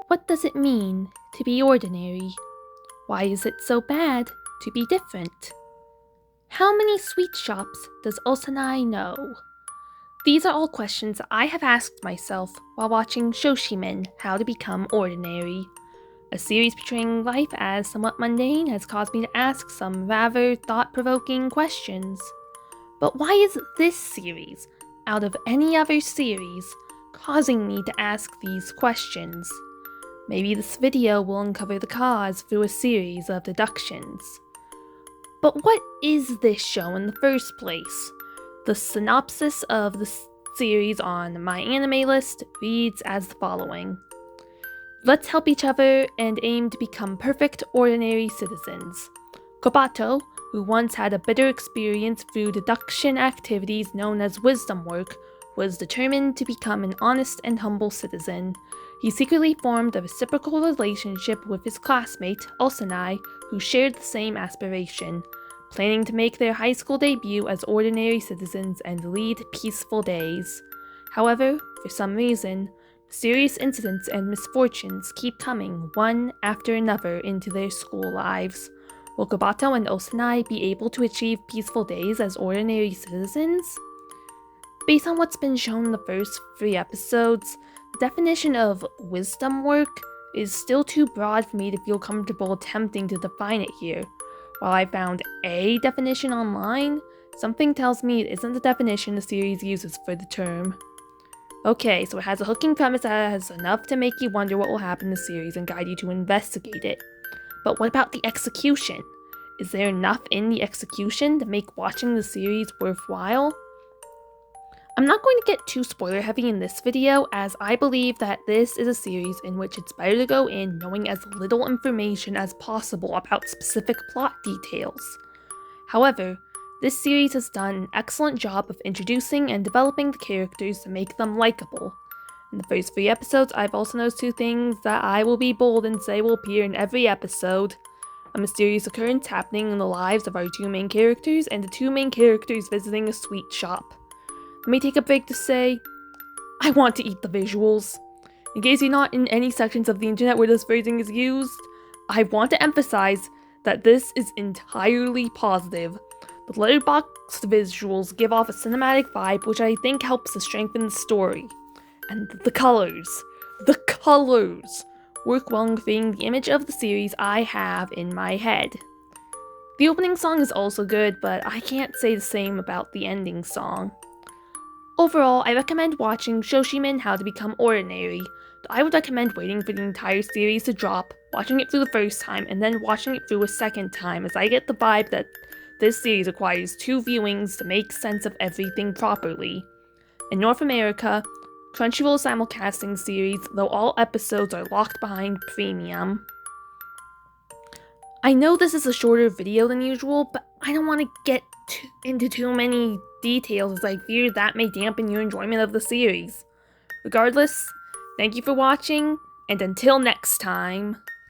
What does it mean to be ordinary? Why is it so bad to be different? How many sweet shops does Osanai know? These are all questions I have asked myself while watching Shoshimin, How to Become Ordinary. A series portraying life as somewhat mundane has caused me to ask some rather thought-provoking questions. But why is this series, out of any other series, causing me to ask these questions? Maybe this video will uncover the cause through a series of deductions. But what is this show in the first place? The synopsis of the series on my anime list reads as the following. Let's help each other and aim to become perfect ordinary citizens. Kobato, who once had a bitter experience through deduction activities known as wisdom work, was determined to become an honest and humble citizen. He secretly formed a reciprocal relationship with his classmate, Osanai, who shared the same aspiration, planning to make their high school debut as ordinary citizens and lead peaceful days. However, for some reason, mysterious incidents and misfortunes keep coming one after another into their school lives. Will Kobato and Osanai be able to achieve peaceful days as ordinary citizens? Based on what's been shown in the first 3 episodes, the definition of wisdom work is still too broad for me to feel comfortable attempting to define it here. While I found a definition online, something tells me it isn't the definition the series uses for the term. Okay, so it has a hooking premise that has enough to make you wonder what will happen in the series and guide you to investigate it. But what about the execution? Is there enough in the execution to make watching the series worthwhile? I'm not going to get too spoiler heavy in this video, as I believe that this is a series in which it's better to go in knowing as little information as possible about specific plot details. However, this series has done an excellent job of introducing and developing the characters to make them likable. In the first 3 episodes, I've also noticed 2 things that I will be bold and say will appear in every episode. A mysterious occurrence happening in the lives of our 2 main characters, and the 2 main characters visiting a sweet shop. Let me take a break to say, I want to eat the visuals. In case you're not in any sections of the internet where this phrasing is used, I want to emphasize that this is entirely positive. The letterboxd visuals give off a cinematic vibe which I think helps to strengthen the story. And the colors work well in creating the image of the series I have in my head. The opening song is also good, but I can't say the same about the ending song. Overall, I recommend watching Shoshimin, How to Become Ordinary. I would recommend waiting for the entire series to drop, watching it through the first time, and then watching it through a second time, as I get the vibe that this series requires 2 viewings to make sense of everything properly. In North America, Crunchyroll simulcasting series, though all episodes are locked behind premium. I know this is a shorter video than usual, but I don't want to get into too many details as I fear that may dampen your enjoyment of the series. Regardless, thank you for watching, and until next time.